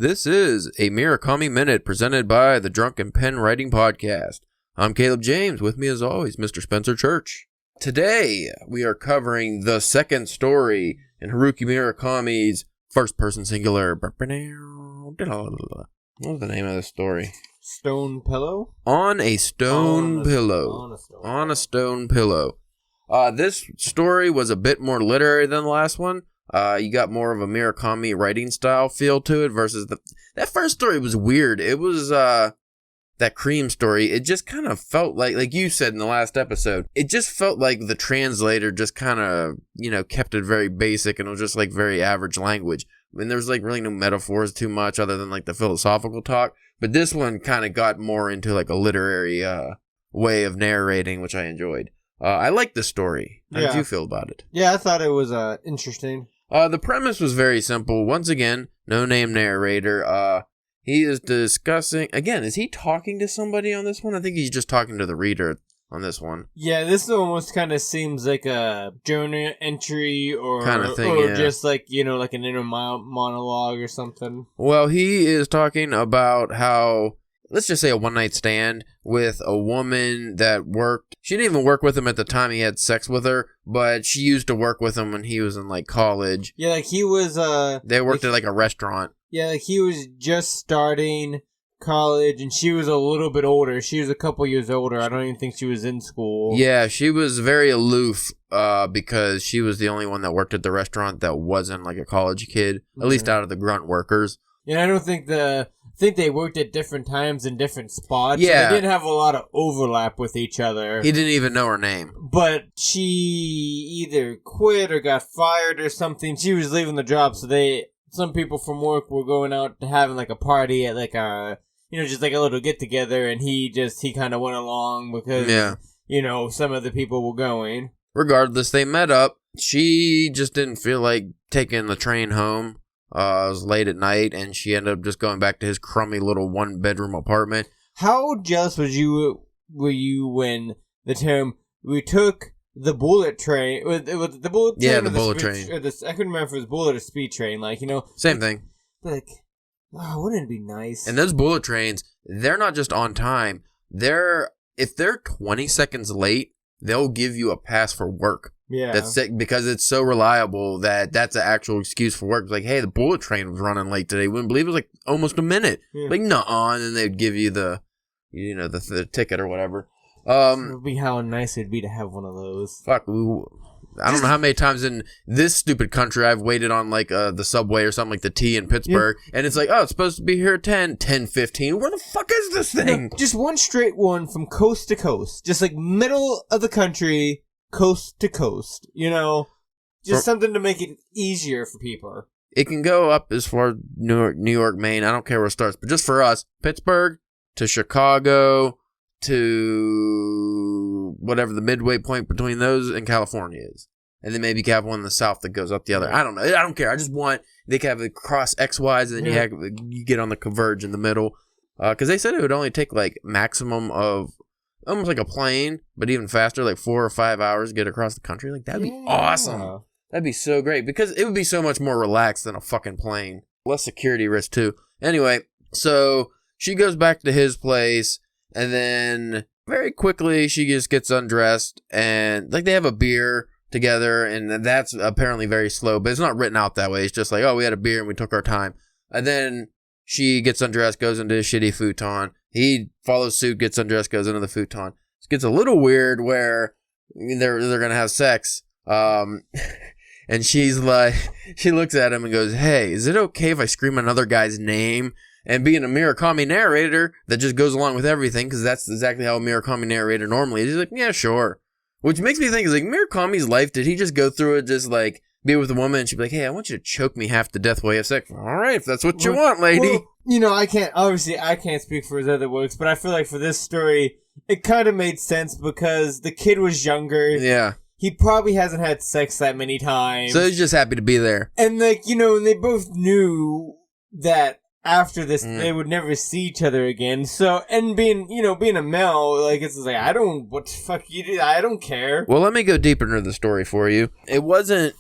This is a Murakami Minute presented by the Drunken Pen Writing Podcast. I'm Caleb James. With me as always, Mr. Spencer Church. Today, we are covering the second story in Haruki Murakami's first-person singular. What was the name of the story? Stone Pillow? On a Stone Pillow. On a Stone Pillow. This story was a bit more literary than the last one. You got more of a Murakami writing style feel to it versus that first story was weird. It was that cream story. It just kind of felt like you said in the last episode, it just felt like the translator just kind of, kept it very basic and it was just like very average language. I mean, there was like really no metaphors too much other than like the philosophical talk. But this one kind of got more into like a literary way of narrating, which I enjoyed. I liked the story. How did you feel about it? Yeah, I thought it was interesting. The premise was very simple. Once again, no-name narrator. He is discussing... Again, is he talking to somebody on this one? I think he's just talking to the reader on this one. Yeah, this almost kind of seems like a journal entry or kind of thing, or just like, like an inner monologue or something. Well, he is talking about how... Let's just say a one-night stand with a woman that worked. She didn't even work with him at the time he had sex with her, but she used to work with him when he was in, college. Yeah, he was, They worked at, a restaurant. Yeah, he was just starting college, and she was a little bit older. She was a couple years older. I don't even think she was in school. Yeah, she was very aloof, because she was the only one that worked at the restaurant that wasn't, a college kid, at least out of the grunt workers. Yeah, I don't think they worked at different times in different spots. Yeah. They didn't have a lot of overlap with each other. He didn't even know her name. But she either quit or got fired or something. She was leaving the job, so some people from work were going out to having a party at just a little get together, and he kind of went along because some of the people were going. Regardless, they met up. She just didn't feel like taking the train home. It was late at night, and she ended up just going back to his crummy little one-bedroom apartment. How jealous were you when the term, we took the bullet train, was the bullet train? Yeah, the bullet train. I couldn't remember if it was bullet or speed train, Same thing. Wouldn't it be nice? And those bullet trains, they're not just on time. If they're 20 seconds late, they'll give you a pass for work. Yeah. That's it, because it's so reliable that's an actual excuse for work. It's like, hey, the bullet train was running late today. Wouldn't believe it was almost a minute. Yeah. Nuh-uh, and then they'd give you the ticket or whatever. It would be how nice it'd be to have one of those. Fuck, I don't know how many times in this stupid country I've waited on the subway or something like the T in Pittsburgh, and it's it's supposed to be here at 10:15. Where the fuck is this thing? No, just one straight one from coast to coast, just middle of the country. Coast to coast, something to make it easier for people. It can go up as far as New York, Maine. I don't care where it starts, but just for us, Pittsburgh to Chicago to whatever the midway point between those and California is. And then maybe you can have one in the south that goes up the other. I don't know. I don't care. I just want, they can have it cross XYs and then you get on the converge in the middle. Because they said it would only take maximum of almost like a plane, but even faster, 4 or 5 hours to get across the country. That'd be awesome. That'd be so great, because it would be so much more relaxed than a fucking plane. Less security risk, too. Anyway, so she goes back to his place, and then very quickly she just gets undressed, and they have a beer together, and that's apparently very slow, but it's not written out that way. It's just we had a beer and we took our time. And then she gets undressed, goes into his shitty futon. He follows suit, gets undressed, goes into the futon. It gets a little weird where they're gonna have sex. And she looks at him and goes, "Hey, is it okay if I scream another guy's name?" And being a Murakami narrator that just goes along with everything, because that's exactly how a Murakami narrator normally is. He's like, "Yeah, sure." Which makes me think, is Murakami's life, did he just go through it just be with a woman and she'd be like, "Hey, I want you to choke me half to death while you have sex." All right, if that's what you want, lady. Well, I can't speak for his other works, but I feel like for this story, it kind of made sense because the kid was younger. Yeah. He probably hasn't had sex that many times. So he's just happy to be there. And and they both knew that after this, they would never see each other again. So, and being a male, what the fuck you do? I don't care. Well, let me go deeper into the story for you. It wasn't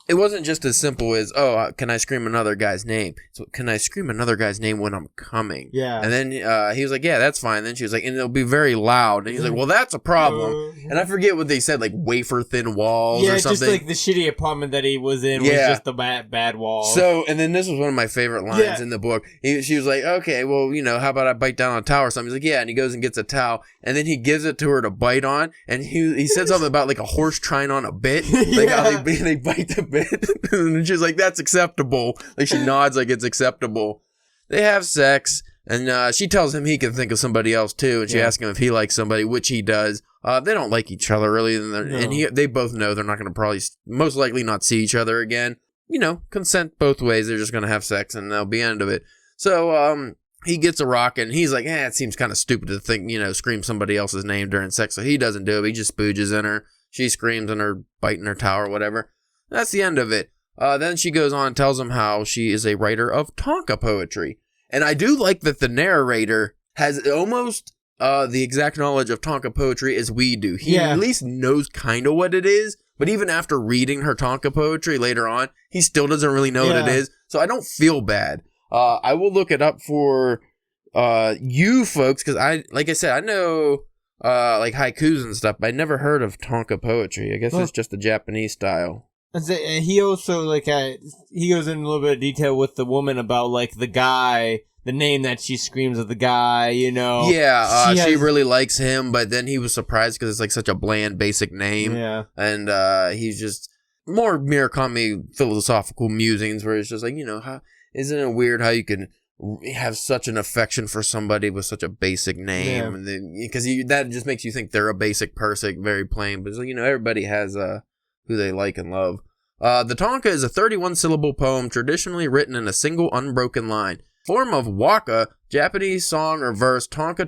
it wasn't just as simple as, oh, can I scream another guy's name? So, can I scream another guy's name when I'm coming? Yeah. And then he was like, yeah, that's fine. Then she was like, and it'll be very loud. And he's like, well, that's a problem. And I forget what they said, like wafer thin walls or something. Yeah, just like the shitty apartment that he was in was just the bad walls. So, and then this was one of my favorite lines in the book. She was like, okay, well, how about I bite down on a towel or something? He's like, yeah. And he goes and gets a towel. And then he gives it to her to bite on. And he said something about like a horse trying on a bit. Like how they bite the bit. And she's like, that's acceptable. Like she nods like it's acceptable. They have sex. And she tells him he can think of somebody else too. And she asks him if he likes somebody, which he does. They don't like each other really. And they both know they're not going to probably, most likely not see each other again. Consent both ways. They're just going to have sex and that'll be the end of it. So, he gets a rock and he's like, it seems kind of stupid to think, scream somebody else's name during sex. So he doesn't do it. He just spooges in her. She screams and her biting her towel or whatever. That's the end of it. Then she goes on and tells him how she is a writer of Tonka poetry. And I do like that the narrator has almost the exact knowledge of Tonka poetry as we do. He at least knows kind of what it is. But even after reading her Tonka poetry later on, he still doesn't really know what it is. So I don't feel bad. I will look it up for you folks because like I said, I know like haikus and stuff, but I never heard of Tonka poetry. I guess it's just the Japanese style. And he also he goes in a little bit of detail with the woman about like the guy, the name that she screams of the guy, Yeah, she really likes him, but then he was surprised because it's like such a bland, basic name. Yeah, and he's just more Murakami philosophical musings where it's just like isn't it weird how you can have such an affection for somebody with such a basic name, and then because that just makes you think they're a basic person, very plain, but everybody has who they like and love. The Tonka is a 31-syllable poem traditionally written in a single unbroken line. Form of waka, Japanese song or verse, Tonka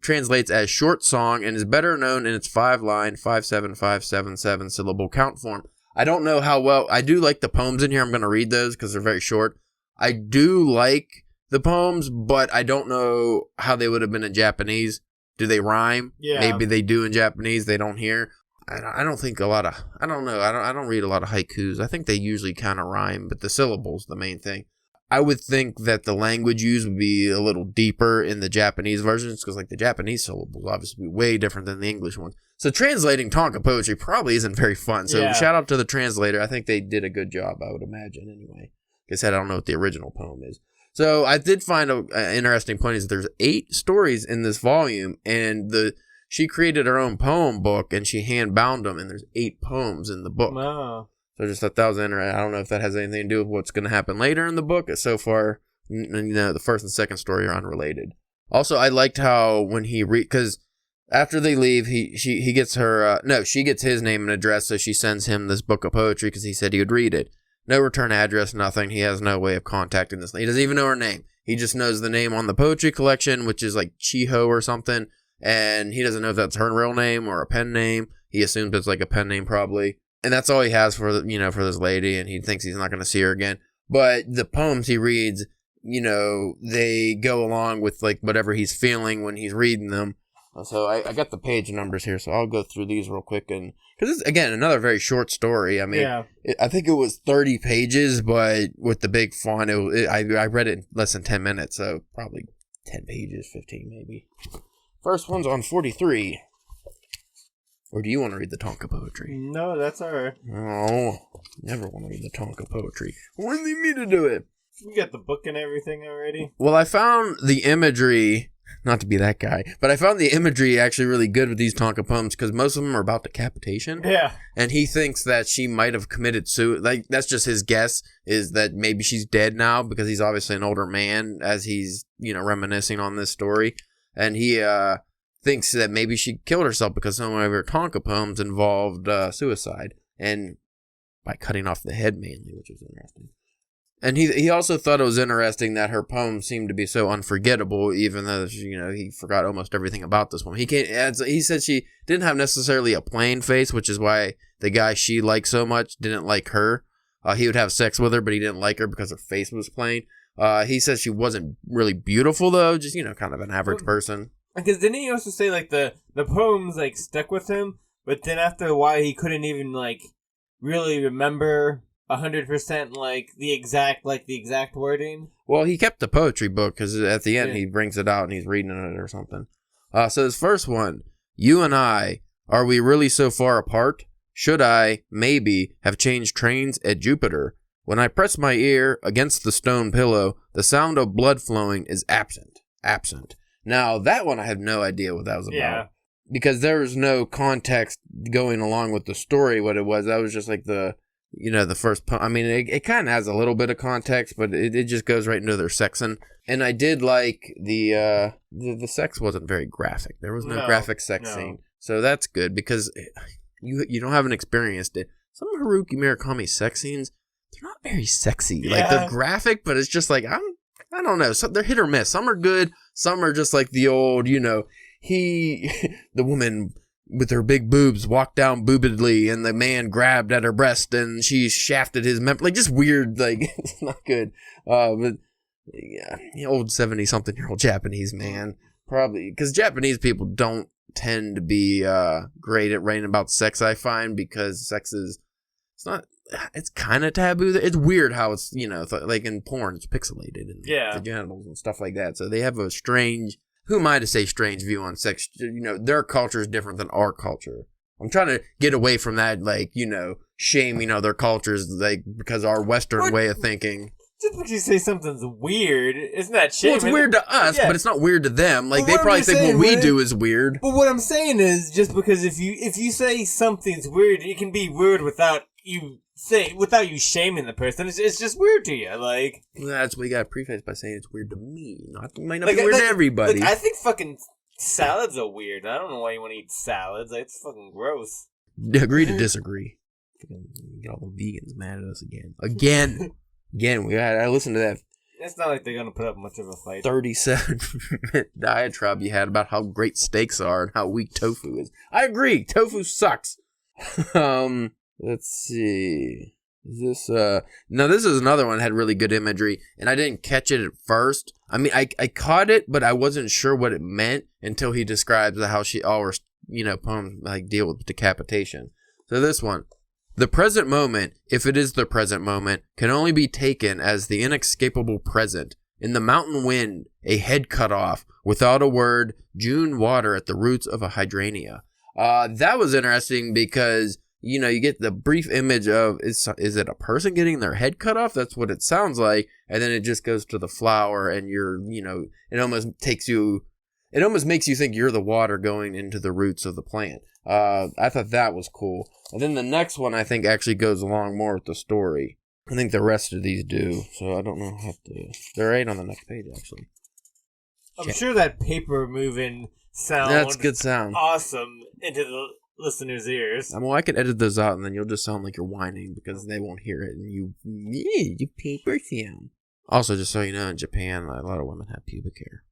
translates as short song and is better known in its 5-line, 5-7-5-7-7 syllable count form. I don't know how well, I do like the poems in here. I'm going to read those because they're very short. I do like the poems, but I don't know how they would have been in Japanese. Do they rhyme? Yeah. Maybe they do in Japanese. They don't here. I don't think I don't know. I don't read a lot of haikus. I think they usually kind of rhyme, but the syllables, the main thing. I would think that the language used would be a little deeper in the Japanese versions because like the Japanese syllables obviously be way different than the English ones. So translating Tonka poetry probably isn't very fun. So shout out to the translator. I think they did a good job, I would imagine anyway. Like I said, I don't know what the original poem is. So I did find an interesting point is there's 8 stories in this volume and she created her own poem book and she hand bound them and there's 8 poems in the book. Wow. So I just thought that was interesting. I don't know if that has anything to do with what's going to happen later in the book. So far, the first and second story are unrelated. Also, I liked how when he because after they leave, she gets her she gets his name and address, so she sends him this book of poetry because he said he would read it. No return address, nothing. He has no way of contacting this. He doesn't even know her name. He just knows the name on the poetry collection, which is like Chiho or something. And he doesn't know if that's her real name or a pen name. He assumes it's like a pen name probably. And that's all he has for for this lady, and he thinks he's not going to see her again. But the poems he reads, they go along with like whatever he's feeling when he's reading them. So I got the page numbers here, so I'll go through these real quick. And because it's, again, another very short story. I mean, I think it was 30 pages, but with the big font, I read it in less than 10 minutes, so probably 10 pages, 15 maybe. First one's on 43. Or do you want to read the Tonka poetry? No, that's alright. Oh, never want to read the Tonka poetry. When do you need me to do it? You got the book and everything already? Well, I found the imagery, not to be that guy, but I found the imagery actually really good with these Tonka poems because most of them are about decapitation. Yeah. And he thinks that she might have committed suicide. Like, that's just his guess, is that maybe she's dead now because he's obviously an older man as he's, reminiscing on this story. And he, thinks that maybe she killed herself because some of her Tonka poems involved suicide, and by cutting off the head mainly, which was interesting. And he also thought it was interesting that her poems seemed to be so unforgettable, even though he forgot almost everything about this woman. He said she didn't have necessarily a plain face, which is why the guy she liked so much didn't like her. He would have sex with her, but he didn't like her because her face was plain. He said she wasn't really beautiful though, just kind of an average person. Because didn't he also say, the poems, stuck with him, but then after a while he couldn't even, really remember 100% the exact wording. Well, he kept the poetry book because at the end he brings it out and he's reading it or something. So his first one, you and I, are we really so far apart? Should I, maybe, have changed trains at Jupiter? When I press my ear against the stone pillow, the sound of blood flowing is absent. Absent. Now, that one I have no idea what that was about. Yeah. Because there was no context going along with the story, what it was. That was just like the first... I mean, it kind of has a little bit of context, but it just goes right into their sexing. And I did like the sex wasn't very graphic. There was no graphic sex scene. So that's good, because you don't haven't experienced it. Some of Haruki Murakami sex scenes, they're not very sexy. Yeah. Like, they're graphic, but it's just like, I don't know. They're hit or miss. Some are good. Some are just like the old, the woman with her big boobs walked down boobedly and the man grabbed at her breast and she shafted his like just weird, like, it's not good. But yeah, old 70-something-year-old Japanese man, probably, because Japanese people don't tend to be great at writing about sex, I find, because sex is, it's kind of taboo. It's weird how it's, like in porn, it's pixelated and the genitals and stuff like that. So they have a strange, who am I to say strange view on sex? Their culture is different than our culture. I'm trying to get away from that, like, shaming other cultures, like, because our Western way of thinking. Just because you say something's weird, isn't that shaming? Well, it's weird to us, but it's not weird to them. Like, they probably think what we do is weird. But what I'm saying is, just because if you say something's weird, it can be weird without you shaming the person. It's just weird to you, like. That's what you got to preface by saying it's weird to me. It might not be weird to everybody. I think fucking salads are weird. I don't know why you want to eat salads. It's fucking gross. Agree to disagree. Get all the vegans mad at us again. Again, I listened to that. It's not like they're gonna put up much of a fight. 37-minute diatribe you had about how great steaks are and how weak tofu is. I agree. Tofu sucks. Let's see. Is this no, this is another one that had really good imagery, and I didn't catch it at first. I mean, I caught it, but I wasn't sure what it meant until he describes how all her poems like deal with decapitation. So this one. The present moment, if it is the present moment, can only be taken as the inescapable present. In the mountain wind, a head cut off, without a word, June water at the roots of a hydrangea. That was interesting because, you get the brief image of, is it a person getting their head cut off? That's what it sounds like. And then it just goes to the flower and it almost makes you think you're the water going into the roots of the plant. I thought that was cool. And then the next one, I think, actually goes along more with the story. I think the rest of these do, so I don't know how to... They're right on the next page, actually. I'm sure that paper moving sound... That's good sound. Awesome into the listeners' ears. Well, I could edit those out, and then you'll just sound like you're whining, because they won't hear it, and you paper sound. Also, just so you know, in Japan, a lot of women have pubic hair.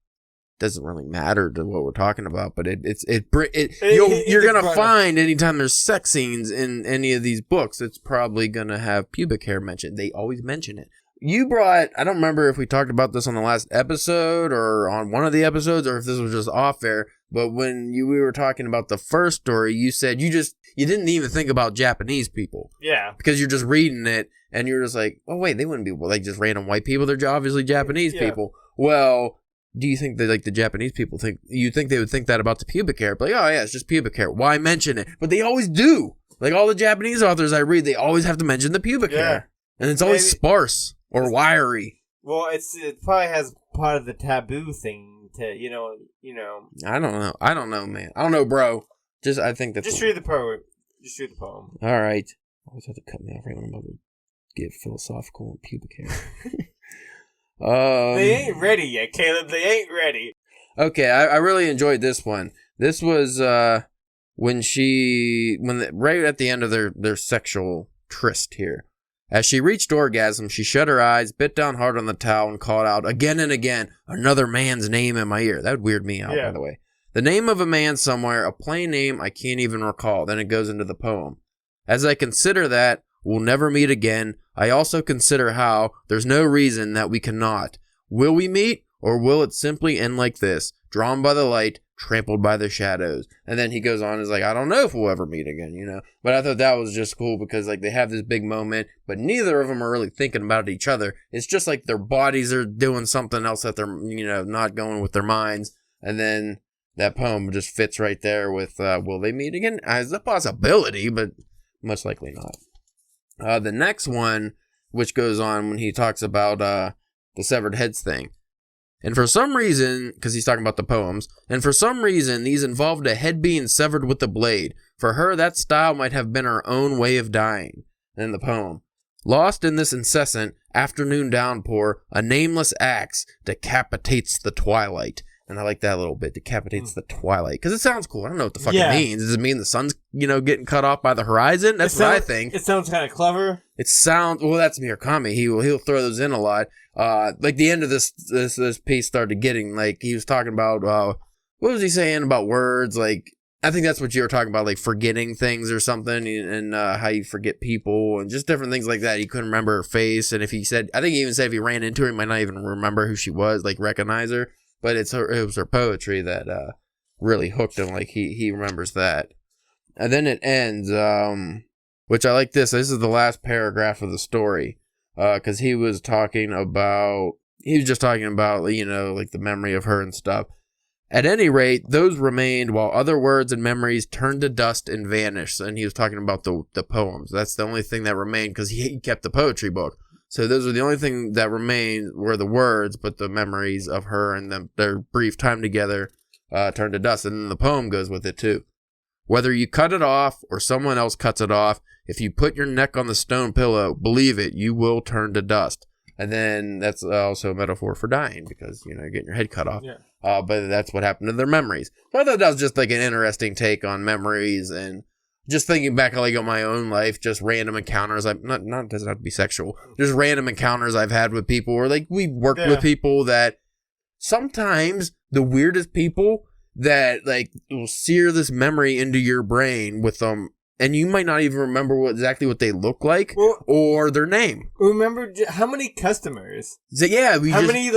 Doesn't really matter to what we're talking about, but you're gonna find anytime there's sex scenes in any of these books, it's probably gonna have pubic hair mentioned. They always mention it. You brought, I don't remember if we talked about this on the last episode or on one of the episodes or if this was just off air, but when we were talking about the first story, you said you didn't even think about Japanese people. Yeah. Because you're just reading it and you're just like, oh wait, they wouldn't be like just random white people. They're obviously Japanese people. Well, do you think that the Japanese people they would think that about the pubic hair? But oh yeah, it's just pubic hair. Why mention it? But they always do. Like all the Japanese authors I read, they always have to mention the pubic hair. And it's always sparse or wiry. Well, it probably has part of the taboo thing to, I don't know, man. I don't know, bro. I think that's... Just read the poem. Just read the poem. All right. Always have to cut me off right when I'm about to get philosophical and pubic hair. They ain't ready yet, Caleb. They ain't ready. Okay, I really enjoyed this one. This was right at the end of their sexual tryst here. As she reached orgasm, she shut her eyes, bit down hard on the towel, and called out again and again another man's name in my ear. That would weird me out, by the way. The name of a man somewhere, a plain name I can't even recall. Then it goes into the poem. As I consider that we'll never meet again, I also consider how there's no reason that we cannot. Will we meet, Or will it simply end like this, drawn by the light, trampled by the shadows? And then he goes on and is like, I don't know if we'll ever meet again, you know? But I thought that was just cool because, like, they have this big moment, but neither of them are really thinking about each other. It's just like their bodies are doing something else that they're, you know, not going with their minds. And then that poem just fits right there with, will they meet again? As a possibility, but most likely not. The next one, which goes on when he talks about the severed heads thing. And for some reason, because he's talking about the poems, and for some reason, these involved a head being severed with a blade. For her, that style might have been her own way of dying. And the poem. Lost in this incessant afternoon downpour, a nameless axe decapitates the twilight. And I like that a little bit, decapitates the twilight. Because it sounds cool. I don't know what the fuck it means. Does it mean the sun's, you know, getting cut off by the horizon? That's what I think. It sounds kind of clever. It sounds, well, that's Murakami. He'll throw those in a lot. Like the end of this piece started getting, like, he was talking about, what was he saying about words? Like, I think that's what you were talking about, like forgetting things or something, and how you forget people and just different things like that. He couldn't remember her face. And if he said, I think he even said if he ran into her, he might not even remember who she was, like recognize her. But it was her poetry that really hooked him. Like he remembers that. And then it ends, which I like this. This is the last paragraph of the story. Because he was just talking about, you know, like the memory of her and stuff. At any rate, those remained while other words and memories turned to dust and vanished. And he was talking about the poems. That's the only thing that remained because he kept the poetry book. So those are the only thing that remained were the words, but the memories of her and their brief time together turned to dust. And then the poem goes with it too. Whether you cut it off or someone else cuts it off, if you put your neck on the stone pillow, believe it, you will turn to dust. And then that's also a metaphor for dying because, you know, you're getting your head cut off. Yeah. But that's what happened to their memories. So I thought that was just like an interesting take on memories and just thinking back like on my own life, just random encounters. Not doesn't have to be sexual. Just random encounters I've had with people or like we worked with people that sometimes the weirdest people that like will sear this memory into your brain with them. And you might not even remember exactly what they look like or their name. Remember how many customers? So, yeah, how many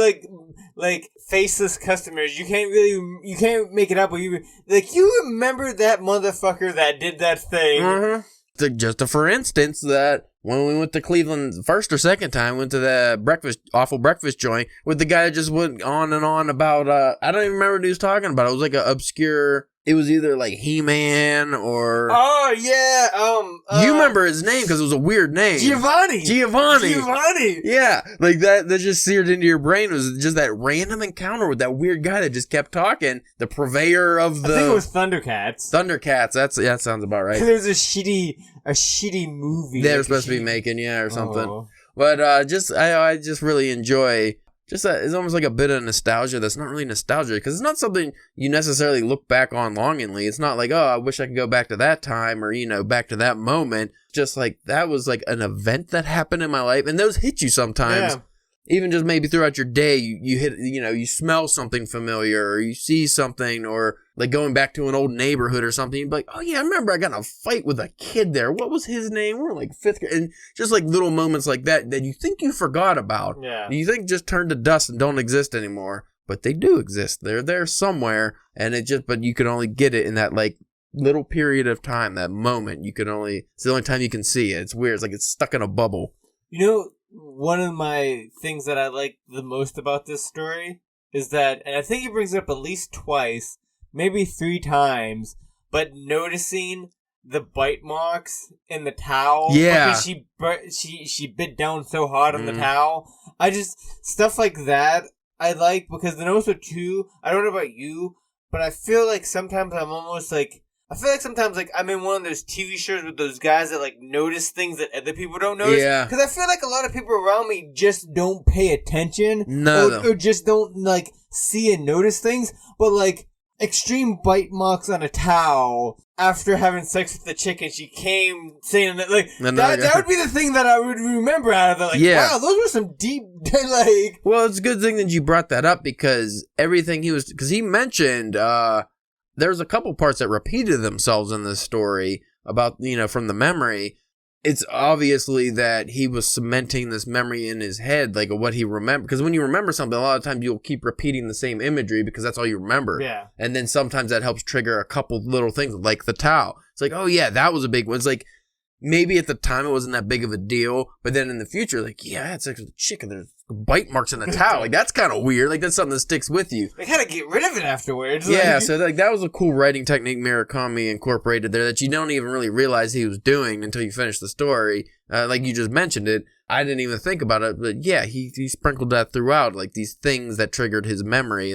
like faceless customers? You can't make it up. But you remember that motherfucker that did that thing? Mm-hmm. Just for instance, that when we went to Cleveland first or second time, went to the awful breakfast joint with the guy that just went on and on about. I don't even remember what he was talking about. It was like an obscure. It was either like He-Man or... Oh, yeah. You remember his name because it was a weird name. Giovanni. Yeah. Like that just seared into your brain. It was just that random encounter with that weird guy that just kept talking. The purveyor of the... I think it was Thundercats. That sounds about right. There was a shitty movie. They were supposed to be making, or something. Oh. But I just really enjoy... Just it's almost like a bit of nostalgia that's not really nostalgia because it's not something you necessarily look back on longingly. It's not like, oh, I wish I could go back to that time or, you know, back to that moment. Just like that was like an event that happened in my life. And those hit you sometimes. Yeah. Even just maybe throughout your day, you hit, you know, you smell something familiar or you see something or like going back to an old neighborhood or something. You'd be like, oh yeah, I remember I got in a fight with a kid there. What was his name? We're like fifth grade. And just like little moments like that you think you forgot about. Yeah. You think just turned to dust and don't exist anymore. But they do exist. They're there somewhere. And but you can only get it in that like little period of time, that moment. It's the only time you can see it. It's weird. It's like it's stuck in a bubble. You know, one of my things that I like the most about this story is that, and I think he brings it up at least twice, maybe 3 times, but noticing the bite marks in the towel. Yeah. Because she bit down so hard on the towel. Stuff like that I like because then also too, I don't know about you, but I feel like sometimes sometimes I'm in one of those TV shows with those guys that like notice things that other people don't notice. Yeah. Because I feel like a lot of people around me just don't pay attention. No. Or just don't like see and notice things. But like extreme bite marks on a towel after having sex with the chick and she came saying that like that would be the thing that I would remember out of it. Like, wow, those were some deep like. Well, it's a good thing that you brought that up because everything because he mentioned there's a couple parts that repeated themselves in this story about, you know, from the memory. it's obviously that he was cementing this memory in his head, like of what he remembered. Because when you remember something, a lot of times you'll keep repeating the same imagery because that's all you remember. Yeah. And then sometimes that helps trigger a couple little things, like the towel. It's like, oh yeah, that was a big one. It's like, maybe at the time it wasn't that big of a deal, but then in the future, like, yeah, I had sex with a chick and there's bite marks in the towel. Like, that's kind of weird. Like, that's something that sticks with you. They gotta get rid of it afterwards. Yeah, like, so like that was a cool writing technique Murakami incorporated there that you don't even really realize he was doing until you finish the story. Like you just mentioned it. I didn't even think about it, but yeah, he sprinkled that throughout, like these things that triggered his memory.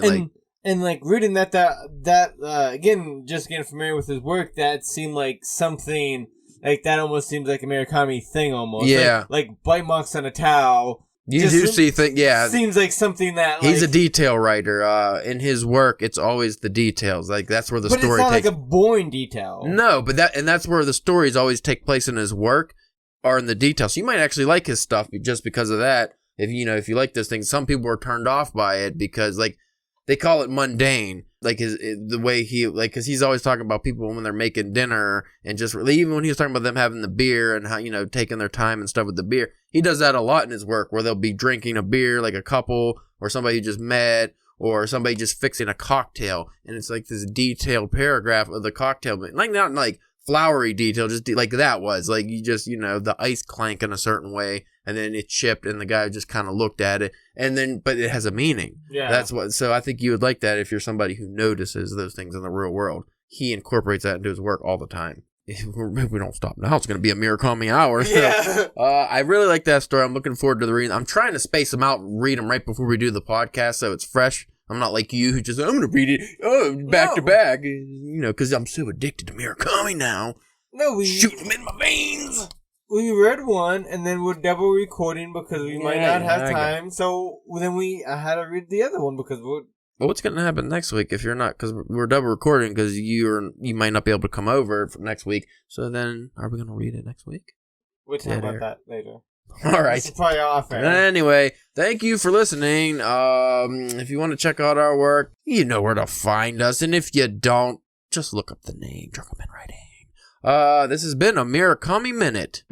And like reading that again, just getting familiar with his work, that seemed like something like that almost seems like a Murakami thing almost. Yeah. Like bite marks on a towel. You do see things, yeah. Seems like something that he's a detail writer. In his work, it's always the details. Like that's where the story takes. But it's not like a boring detail. No, but that's where the stories always take place in his work, are in the details. So you might actually like his stuff just because of that. If you like this thing, some people are turned off by it because like they call it mundane. Like the way he because he's always talking about people when they're making dinner and just even when he was talking about them having the beer and how taking their time and stuff with the beer. He does that a lot in his work where they'll be drinking a beer like a couple or somebody who just met or somebody just fixing a cocktail and it's like this detailed paragraph of the cocktail, like not like flowery detail, just like that was like you just the ice clank in a certain way and then it chipped and the guy just kind of looked at it and then but it has a meaning. Yeah, that's what. So I think you would like that if you're somebody who notices those things in the real world. He incorporates that into his work all the time. If we don't stop now, it's going to be a Murakami hour. So, yeah. I really like that story. I'm looking forward to the reading. I'm trying to space them out and read them right before we do the podcast so it's fresh. I'm not like you who just, I'm going to read it back to back, because I'm so addicted to Murakami now. No, we shoot them in my veins. We read one and then we're double recording because we might not have time. So then I had to read the other one because Well, what's going to happen next week if you're not? Because we're double recording because you might not be able to come over for next week. So then, are we going to read it next week? We'll talk about that later. All right. This is probably off air. Anyway, thank you for listening. If you want to check out our work, you know where to find us. And if you don't, just look up the name Drunken Writing. This has been a Murakami Minute.